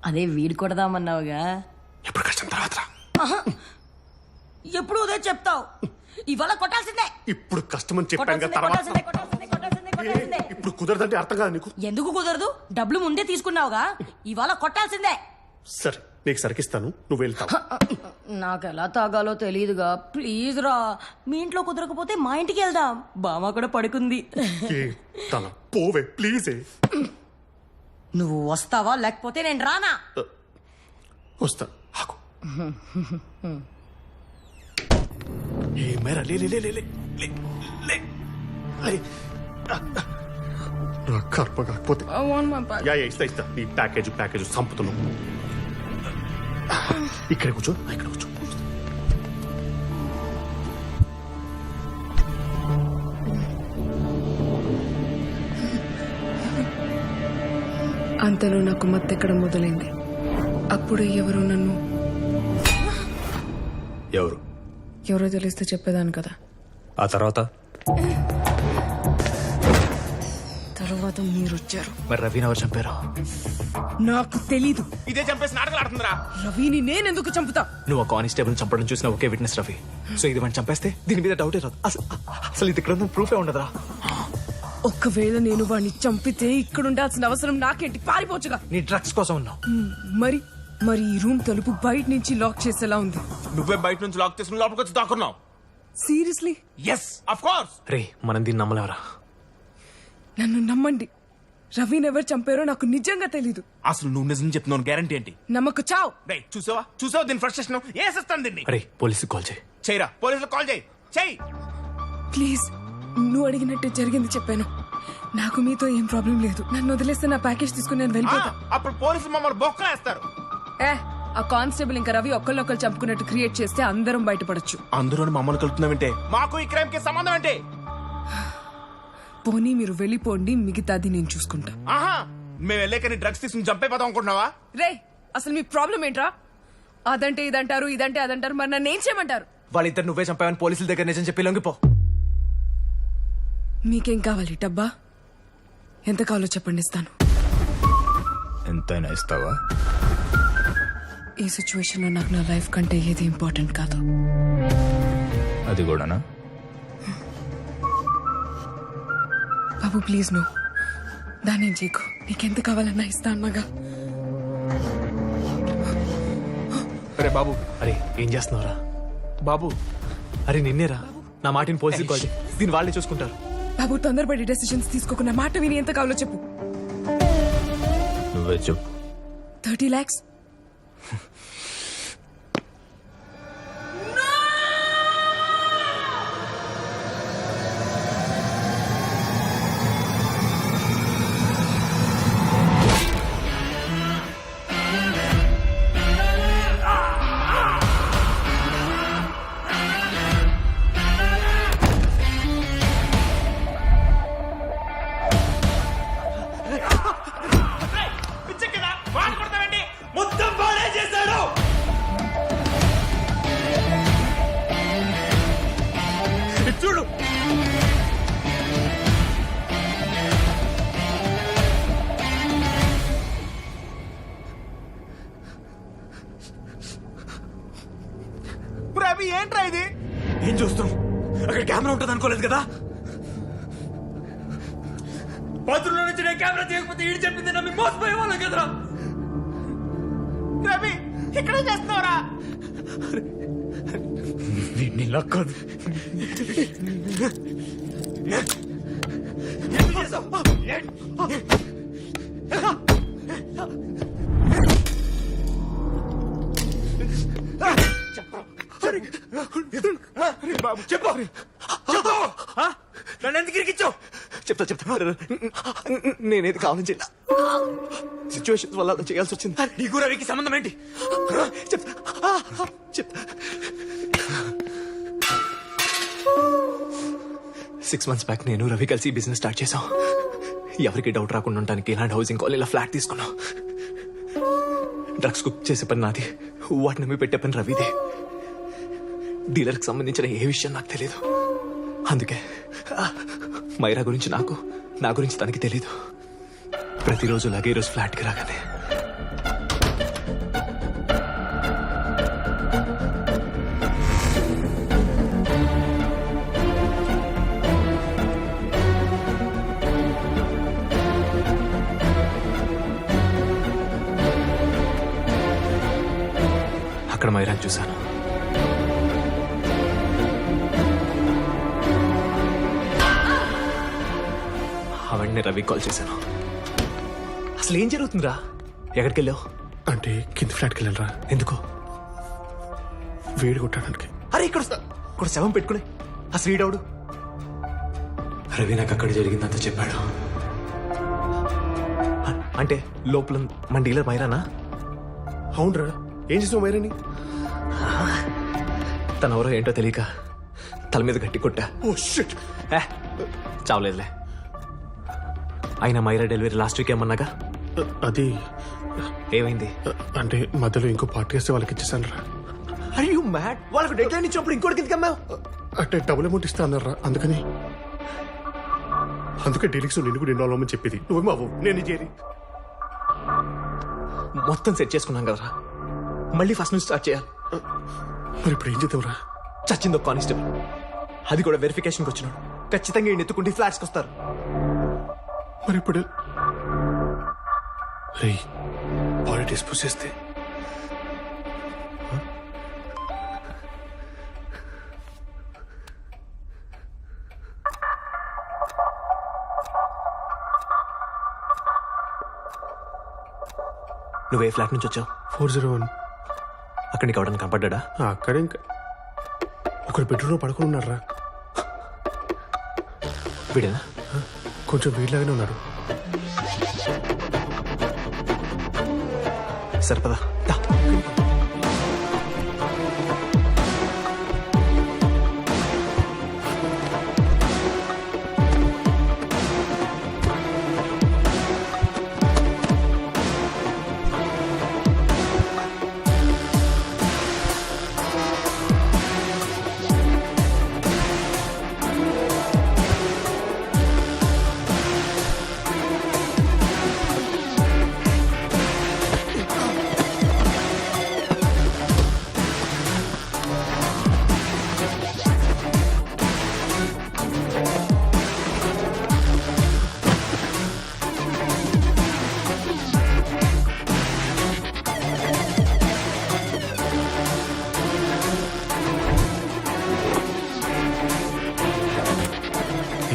అదే వీడు కొడదామన్నావుగా. ఎప్పుడు కష్టం తర్వాత ఎప్పుడు ఉదయం చెప్తావు, ఇవాళ కొట్టాల్సిందే. ఇప్పుడు కష్టం అని చెప్పాను కదా, కొట్టాల్సిందే, తర్వాత కొట్టాల్సిందే, కొట్టాల్సిందే, కొట్టాల్సిందే, కొట్టాల్సిందే. ఇప్పుడు కుదరదంటే అర్థం కాదు నీకు. ఎందుకు కుదరదు? డబ్బులు ముందే తీసుకున్నావుగా, ఇవాళ కొట్టాల్సిందే. సరే నీకు సరికిస్తాను, నువ్వు వెళ్తావు. నాకు ఎలా తాగాలో తెలియదుగా, ప్లీజ్ రా. మీ ఇంట్లో కుదరకపోతే మా ఇంటికి వెళ్దాం, బామ్మ కూడా పడుకుంది. ఏ తల పోవే ప్లీజే. నువ్వు వస్తావా లేకపోతే నేను రానా? వస్తా ఆగు. ఏ మేరా లే లే లే లే లే లే లే. నా కర్మ కాకపోతే యా ఇస్తా నీ ప్యాకేజ్ సంపుతున్నావు. ఇక్కడ కూర్చో, ఇక్కడ కూర్చో. అంతలో నాకు మత్తెక్కడం మొదలైంది. అప్పుడు ఎవరో నన్ను ఎవరో తెలిస్తే చెప్పేదాన్ని కదా. ఆ తర్వాత తర్వాత మీరు వచ్చారు. మరి రవిని ఎవరు చంపారు? నాకు తెలీదు. ఇదే చంపేసి నాటకాలు ఆడుతుందిరా. రవిని నేనెందుకు చంపుతా? నువ్వు ఆ కానిస్టేబుల్ చంపడం చూసిన ఒకే విట్నెస్ రవి. సో ఇది వాడిని చంపేస్తే దీని మీద డౌటే రాదు. అసలు ఇది ఇక్కడ ప్రూఫే ఉండదురా. ఒక్కవేళ నేను వాడిని చంపితే ఇక్కడ ఉండాల్సిన అవసరం నాకేంటి? పారిపోవచ్చుగా. నీ డ్రగ్స్ కోసం ఉన్నావు. మరి మరి ఈ రూమ్ తలుపు బయట నుంచి లాక్ చేసేలా ఉంది. నువ్వే బయట నుంచి లాక్ చేసుకుని లోపలికి వచ్చి దాక్కున్నావు. సీరియస్లీ? Yes of course. రే మనం దీన్ని నమ్మలేవరా. నన్ను నమ్మండి, రవిని ఎవరు చంపారో నాకు నిజంగా తెలీదు. అసలు నువ్వు నిజం చెప్తున్నావు గ్యారంటీ ఏంటి? నమ్మకు చావ్. రే చూసావా దీని ఫ్రస్ట్రేషన్. ఏసేస్తాను దీన్ని. అరే పోలీసుకి కాల్ చేయి. చేయరా, పోలీసులకు కాల్ చేయి. చెయ్యి. ప్లీజ్, నువ్వు అడిగినట్టే జరిగింది చెప్పాను. నాకు మీతో ఏం ప్రాబ్లం లేదు. నన్ను వదిలేస్తే నా ప్యాకేజ్ తీసుకుని నేను వెళ్ళిపోతా. అప్పుడు పోలీసులు మమ్మల్ని బొక్కలేస్తారు. ఆ కానిస్టేబుల్ ఇంకా రవి ఒకళ్ళొక్కరు చంపుకున్నట్టు క్రియేట్ చేస్తే అందరం బయటపడొచ్చు. అందరూ మమ్మల్ని కలుపుతున్నావంటే మాకు ఈ క్రైమ్ కి సంబంధం ఏంటి? పోనీ మీరు వెళ్ళిపోండి, మిగతాది నేను చూసుకుంటా. ఆహా, మేము వెళ్ళాకని డ్రగ్స్ తీసుకుని చంపేపోతాం అనుకుంటున్నావా? రే, అసలు మీ ప్రాబ్లం ఏంట్రా? అదంటే ఇదంటారు, ఇదంటే అదంటారు. మరి నన్ను ఏం చేయమంటారు? వాళ్ళిద్దరు నువ్వే చంపావని పోలీసుల దగ్గర నిజం చెప్పి లొంగిపో. మీకేం కావాలి? డబ్బా? ఎంత కావాలో చెప్పండి, ఇస్తాను. ఎంతైనా ఇస్తావా? ఈ సిచ్యువేషన్ లో నాకు నా లైఫ్ కంటే ఏది ఇంపార్టెంట్ కాదు. అది కూడానా? బాబు ప్లీజ్ నువ్వు దాన్ని చేయకు. నీకెంత కావాలన్నా ఇస్తా అన్నగా. అరే బాబు, అరే ఏం చేస్తున్నావురా? బాబు అరే నిన్నేరా. నా మాటిని పోలీసుకి కాల్ చేయి, దీన్ని వాళ్ళే చూసుకుంటారు. బాబు తొందరపడి డెసిషన్స్ తీసుకోకుండా మాట విని ఎంత కావాలో చెప్పు. నువ్వే చెప్పు. 30 lakhs. పిచ్చెక్కిందా? వాడు కొడతావేంటి? మొత్తం వాడే చేశాడు. చూడు, రవి ఏంట్రా ఇది? ఏం చూస్తున్నావు? అక్కడ కెమెరా ఉంటుంది అనుకోలేదు కదా. బాత్రూంలో నుంచి నేను కెమెరా తీయకపోతే ఈడు చెప్పింది నమ్మి మోసపోయే వాళ్ళం కదరా. రవి ఇక్కడే చేస్తున్నావురా? ఇలా కాదు. బాబు చెప్పు, నన్ను ఎందుకు ఇరికిచ్చావు? చెప్తా. నేనేది కావాలని చేయాలి. సిచ్యువేషన్స్ వల్ల అలా చేయాల్సి వచ్చింది. నీకు రవికి సంబంధం ఏంటి? చెప్తా. 6 months బ్యాక్ నేను రవి కలిసి బిజినెస్ స్టార్ట్ చేసాం. ఎవరికి డౌట్ రాకుండా ఉండడానికి ఇలాంటి హౌసింగ్ కాలనీలో ఫ్లాట్ తీసుకున్నాం. డ్రగ్స్ కుక్ చేసే పని నాది, వాటిని నమ్మి పెట్టే పని రవిదే. డీలర్కి సంబంధించిన ఏ విషయం నాకు తెలియదు. అందుకే మైరా గురించి నాకు, నా గురించి తనకి తెలీదు. ప్రతిరోజు లాగే ఈరోజు ఫ్లాట్కి రాగానే అక్కడ మైరాని చూశాను. అవన్నీ రవి కాల్ చేశాను. అసలు ఏం జరుగుతుందిరా? ఎక్కడికి వెళ్ళావు? అంటే కింది ఫ్లాట్కి వెళ్ళరా? ఎందుకు? వేడి కొట్టడానికి. అరే ఇక్కడ శవం పెట్టుకుని ఆ శ్రీడవుడు రవి నాకు అక్కడ జరిగిందంతా చెప్పాడు. అంటే లోపల మన డీలర్ మైరానా? అవునరా, ఏం చేసావు మైరాని? తనెవరో ఏంటో తెలియక తల మీద గట్టి కొట్టా. Oh shit. చావలేదులే. అయినా మైరా డెలివరీ లాస్ట్ వీక్ ఏమన్నాగా? అది ఏమైంది? అంటే మధ్యలో ఇంకో పార్టీ వేస్తే వాళ్ళకి ఇచ్చేసాను రా. అరే యు మ్యాడ్? వాళ్ళకు డెడ్ లైన్ ఇచ్చినప్పుడు ఇంకోటి కిందకి అమ్మావు. అంటే డబుల్ అమౌంట్ ఇస్తా అన్నారా, అందుకే డీలిక్స్ నిన్ను కూడా ఇన్వాల్వ్ అవ్వమని చెప్పింది. నువ్వేమో అవ్వు, నేను చేరి మొత్తం సెట్ చేసుకున్నాం కదరా, మళ్ళీ ఫస్ట్ నుంచి స్టార్ట్ చేయాలి. మరి ఇప్పుడు ఏం చేద్దాంరా? చచ్చింది ఒక కానిస్టేబుల్, అది కూడా వెరిఫికేషన్కి వచ్చినాడు. ఖచ్చితంగా ఈయన ఎత్తుకుంటే ఫ్లాట్స్కి వస్తారు. మరి ఇప్పుడు బాడీ డిస్పోజ్ చేస్తే నువ్వే ఫ్లాట్ నుంచి వచ్చావు? 401. అక్కడ నీకు ఎవడన్నా కనపడ్డా? అక్కడ ఇంకా ఒకరు బెడ్రూమ్లో పడుకుని ఉన్నారా. వీడేనా? కొంచెం వీడిలాగానే ఉన్నాడు. సరిపదా దా.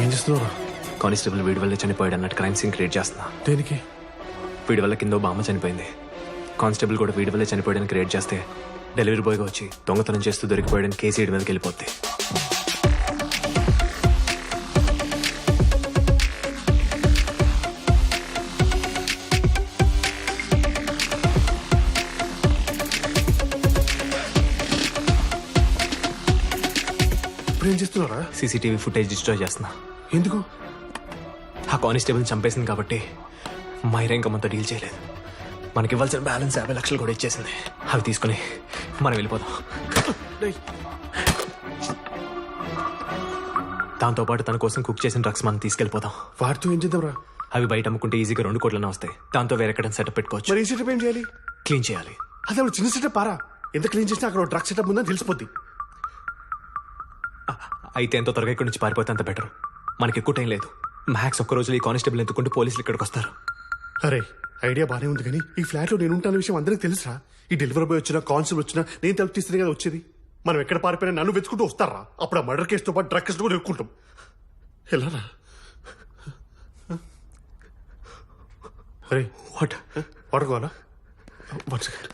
ఏం చేస్తున్నారా? కానిస్టేబుల్ వీడి వల్ల చనిపోయాడు అన్నట్టు క్రైమ్ సీన్ క్రియేట్ చేస్తున్నా. దేనికి? వీడి వల్ల కింద బామ్మ చనిపోయింది, కానిస్టేబుల్ కూడా వీడి వల్లే చనిపోయాడని క్రియేట్ చేస్తే డెలివరీ బాయ్గా వచ్చి దొంగతనం చేస్తూ దొరికిపోయాడని కేసు వీడి మీదకి వెళ్ళిపోద్ది. ఇప్పుడు ఏం చేస్తున్నారా? సీసీటీవీ ఫుటేజ్ డిస్ట్రాయ్ చేస్తున్నా. ఎందుకు? ఆ కానిస్టేబుల్ చంపేసింది కాబట్టి మైరా ఇంకా మనతో డీల్ చేయలేదు. మనకి ఇవ్వాల్సిన బ్యాలెన్స్ 50 లక్షలు కూడా ఇచ్చేసింది. అవి తీసుకుని మనం వెళ్ళిపోదాం. దాంతోపాటు తన కోసం కుక్ చేసిన డ్రగ్స్ మనం తీసుకెళ్ళిపోదాం. వాటితో ఏం చేద్దాంరా? అవి బయట అమ్ముకుంటే ఈజీగా 2 కోట్లనే వస్తాయి. దాంతో వేరెక్కడ సెటప్ పెట్టుకోవచ్చు. మరి ఈ సెటప్ ఏం చేయాలి? క్లీన్ చేయాలి. అదే చిన్న సెటప్ పారా. ఎంత క్లీన్ చేసినా అక్కడ డ్రగ్ సెటప్ ఉందని తెలిసిపోద్ది. అయితే ఎంతో త్వరగా ఇక్కడి నుంచి పారిపోతే అంత బెటర్. మనకి ఎక్కువ టైం లేదు. మ్యాక్స్ ఒక్క రోజులో ఈ కానిస్టేబుల్ ఎత్తుకుంటూ పోలీసులు ఇక్కడికి వస్తారు. అరే ఐడియా బానే ఉంది కానీ ఈ ఫ్లాట్ లో నేను ఉంటాన విషయం అందరికీ తెలుసా? ఈ డెలివరీ బాయ్ వచ్చినా కానిస్టేబుల్ వచ్చినా నేను తలుపు తీస్తేనే కదా వచ్చేది. మనం ఎక్కడ పారిపోయినా నన్ను వెతుకుంటూ వస్తారా? అప్పుడు ఆ మర్డర్ కేసుతో పాటు డ్రగ్ కేసు కూడా ఎక్కుంటాం. ఎలారా? అరే వాడుకోవాలా? 1 సెకండ్.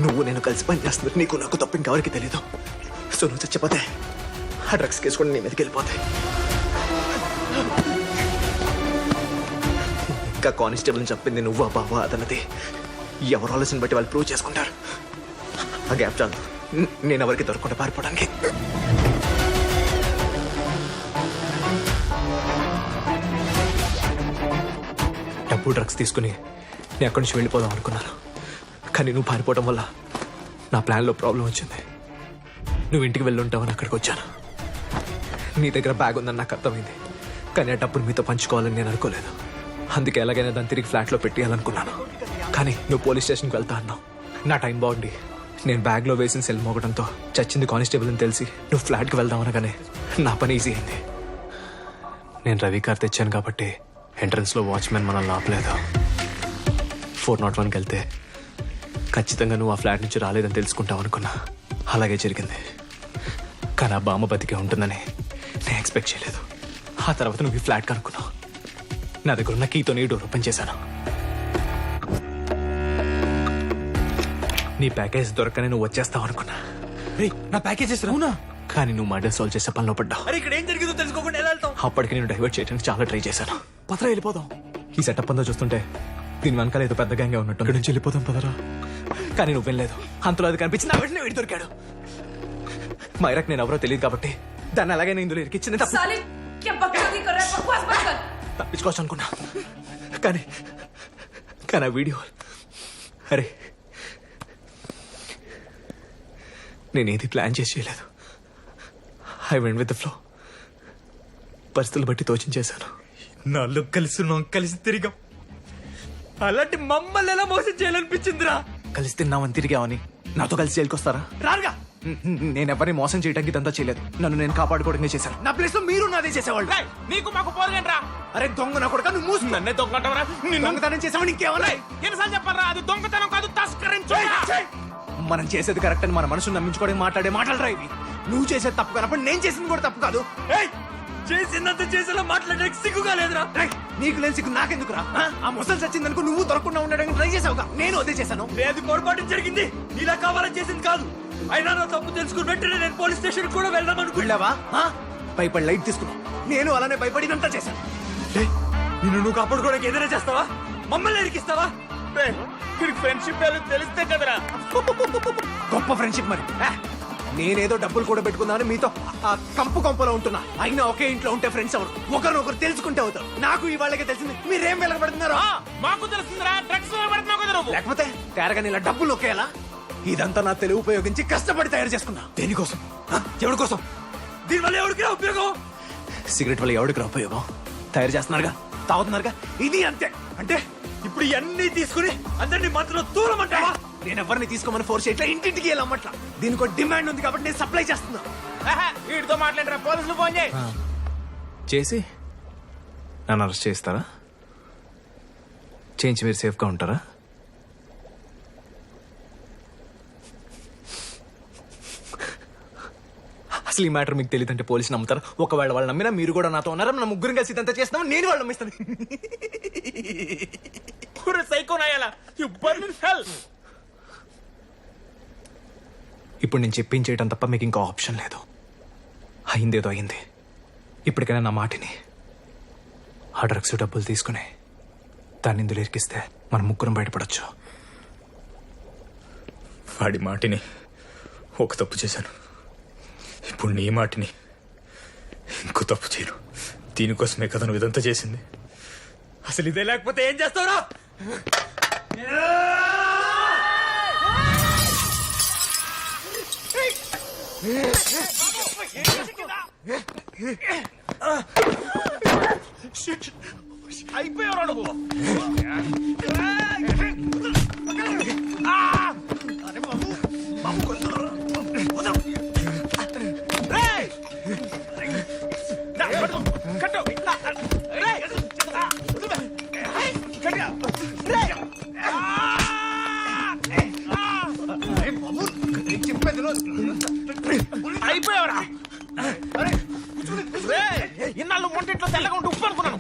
నువ్వు నేను కలిసి పని చేస్తున్నట్టు నీకు నాకు తప్ప ఇంకెవరికి తెలీదు. సో నువ్వు చచ్చిపోతే ఆ డ్రగ్స్ కేసు కూడా నీ మీదకి వెళ్ళిపోతాయి. ఇంకా కానిస్టేబుల్ని చెప్పింది నువ్వు ఆ బావా అదన్నది ఎవరు ఆలోచన బట్టి వాళ్ళు ప్రూవ్ చేసుకుంటారు. ఆ గ్యాప్ చాలు నేను ఎవరికి దొరకకుండా పారిపోవడానికి. డబ్బు డ్రగ్స్ తీసుకుని నేను అక్కడి నుంచి వెళ్ళిపోదాం అనుకున్నాను. కానీ నువ్వు పారిపోవడం వల్ల నా ప్లాన్లో ప్రాబ్లం వచ్చింది. నువ్వు ఇంటికి వెళ్ళుంటావని అక్కడికి వచ్చాను. నీ దగ్గర బ్యాగ్ ఉందని నాకు అర్థమైంది. కానీ ఆ డబ్బును మీతో పంచుకోవాలని నేను అనుకోలేదు. అందుకే ఎలాగైనా దాన్ని తిరిగి ఫ్లాట్లో పెట్టేయాలనుకున్నాను. కానీ నువ్వు పోలీస్ స్టేషన్కి వెళ్తా అన్నావు. నా టైం బాగుండి నేను బ్యాగ్లో వేసిన సెల్ మోగడంతో చచ్చింది కానిస్టేబుల్ అని తెలిసి నువ్వు ఫ్లాట్కి వెళ్దాం అనగానే నా పని ఈజీ అయింది. నేను రవి కార్ తెచ్చాను కాబట్టి ఎంట్రన్స్లో వాచ్మెన్ మనల్ని ఆపలేదు. 401కి వెళ్తే ఖచ్చితంగా నువ్వు ఆ ఫ్లాట్ నుంచి రాలేదని తెలుసుకుంటావు అనుకున్నా. అలాగే జరిగింది. కానీ ఆ బామ్మ బతికే ఉంటుందని నేను ఎక్స్పెక్ట్ చేయలేదు. ఆ తర్వాత నువ్వు ఈ ఫ్లాట్ కనుక్కున్నావు. నా దగ్గర ఉన్న కీతో నీ డోర్ ఓపెన్ చేశాను. నీ ప్యాకేజ్ దొరకనే నువ్వు వచ్చేస్తావు అనుకున్నా. నా ప్యాకేజెస్ అవునా? కానీ నువ్వు మర్డర్ సాల్వ్ చేసే పనిలో పడ్డావు. అరే ఇక్కడ ఏం జరిగిందో తెలుసుకోకుండా ఎలా వెళ్తాం? అప్పటికి నేను డైవర్ట్ చేయడానికి చాలా ట్రై చేశాను. పదరా వెళ్ళిపోదాం. ఈ సెటప్ అంతా చూస్తుంటే దీని వెనకాల ఏదో పెద్ద గ్యాంగ్ ఉన్నట్టు. ఇక్కడ నుంచి వెళ్ళిపోదాం పదరా. కానీ నువ్వు వెళ్ళలేదు. అంతలో అది కనిపించింది. నా వెంటనే వీడి దొరికాడు. మైరాక్ నేను ఎవరో తెలియదు కాబట్టి దాన్ని అలాగే ఇందులో ఇరికిచ్చింది. साले क्या बकचोदी कर रहा है? बकवास मत कर। తప్పించుకోవచ్చు అనుకున్నా. కానీ ఆ వీడియో, అరే నేనేది ప్లాన్ చేసి చేయలేదు. I went with the flow. పరిస్థితులు బట్టి తోచించేశాను. నాలో కలిసి కలిసి తిరిగాం. అలాంటి మమ్మల్ని ఎలా మోసం చేయాలనిపించిందిరా? కలిసి తిన్నామని తిరిగామని నాతో కలిసి జైలుకొస్తారా? రారుగా. నేను ఎవరిని మోసం చేయడానికి ఇదంతా చేయలేదు. నన్ను నేను కాపాడుకోవడమే చేశాను. నా ప్లేస్ లో మీరు నాదే చేసేవాళ్ళు. నీకు మాకు పోరుగంట్రా. అరే దొంగ నా కొడుకా, నువ్వు మూసు. నన్నే దొంగటవరా? దొంగతనం చేసామని ఇంకేమన్నా? ఎన్నిసార్లు చెప్పారా? అది దొంగతనం కాదు, తస్కరించు. మనం చేసేది కరెక్ట్ అని మన మనసును నమ్మించుకోవడం మాట్లాడే మాటలు ఇవి. నువ్వు చేసేది తప్పు కానప్పుడు నేను చేసింది కూడా తప్పు కాదు. ఏయ్, చేసిందంత చేసేలా మాట్లాడడానికి సిగ్గుగా లేదురా? రేయ్, నీకు లేని సిగ్గు నాకెందుకురా? ఆ ముసలి చచ్చిందనుకో నువ్వు దొరకకుండా ఉండడానికి ట్రై చేసావుగా. నేను అదే చేశాను. లేదు, పొరపాటు జరిగింది. ఇలా కావాలని చేసింది కాదు. అయినా నా తప్పు తెలుసుకుని వెంటనే నేను పోలీస్ స్టేషన్ కూడా వెళ్దాం అనుకున్నా. వెళ్ళావా? భయపడి లైట్ తీసుకున్నావు. నేను అలానే భయపడినంతా చేశాను. నిన్ను నువ్వు కాపాడుకోవడానికి ఏదైనా చేస్తావా? మమ్మల్ని ఎరికిస్తావా? ఫ్రెండ్షిప్ తెలిస్తే కదరా. గొప్ప ఫ్రెండ్షిప్ మరి. నేనేదో డబ్బులు కూడా పెట్టుకుందామని మీతో ఆ కంపు కొంపలో ఉంటున్నా. అయినా ఒకే ఇంట్లో ఉంటే ఫ్రెండ్స్ ఎవరు? ఒకరినొకరు తెలుసుకుంటే అవుతారు. నాకు ఇవాళకే తెలిసింది మీరేం వెలగబడుతున్నారు. మాకు తెలుస్తుందిరా, డ్రగ్స్ పడుతున్నావు కదా నువ్వు. లేకపోతే తేరగాని ఇలా డబ్బులు ఒకేలా. ఇదంతా నా తెలివి ఉపయోగించి కష్టపడి తయారు చేసుకున్నా. దేనికోసం? ఎవరి కోసం? దీనివల్ల ఎవరికి ఉపయోగం? సిగరెట్ వల్ల ఎవరికి ఉపయోగం? తయారు చేస్తున్నారుగా, తాగుతున్నారుగా. ఇది అంతే. అంటే ఇప్పుడు ఇవన్నీ తీసుకుని అందరినీ మాత్రం దూరమంటావా? నేను ఎవరిని తీసుకోమని ఫోర్స్ చేయట్లా, ఇంటింటికి వెళ్ళమ్మట్లా. దీనికి ఒక డిమాండ్ ఉంది కాబట్టి నేను సప్లై చేస్తున్నా. వీటితో మాట్లాడరా, పోలీసులు ఫోన్ చేయి. చేసి నన్ను అరెస్ట్ చేస్తారా? చేయించి మీరు సేఫ్గా ఉంటారా? అసలు ఈ మ్యాటర్ మీకు తెలియదంటే పోలీసు నమ్ముతారా? ఒకవేళ వాళ్ళు నమ్మినా మీరు కూడా నాతో ఉన్నారా? మన ముగ్గురు కలిసి ఇదంతా చేస్తాం. నేను వాళ్ళు నమ్మిస్తాను. ఇప్పుడు నేను చెప్పించేయటం తప్ప మీకు ఇంకో ఆప్షన్ లేదు. అయిందేదో అయింది. ఇప్పటికైనా నా మాటిని. ఆ డ్రగ్స్ డబ్బులు తీసుకుని దాన్ని ఇందులో ఇరికిస్తే మనం ముగ్గురం బయటపడచ్చు. వాడి మాటిని ఒక తప్పు చేశాను. ఇప్పుడు నీ మాటిని ఇంకో తప్పు చేయను. దీనికోసమే కదా నువ్వు ఇదంతా చేసింది. అసలు ఇదే లేకపోతే ఏం చేస్తావురా? అయిపోయావురా నువ్వు. అయిపోయావరా? ఇన్నాళ్ళు ఒంటిట్లో తెల్లగా ఉంటే ఉప్పు అనుకున్నాను.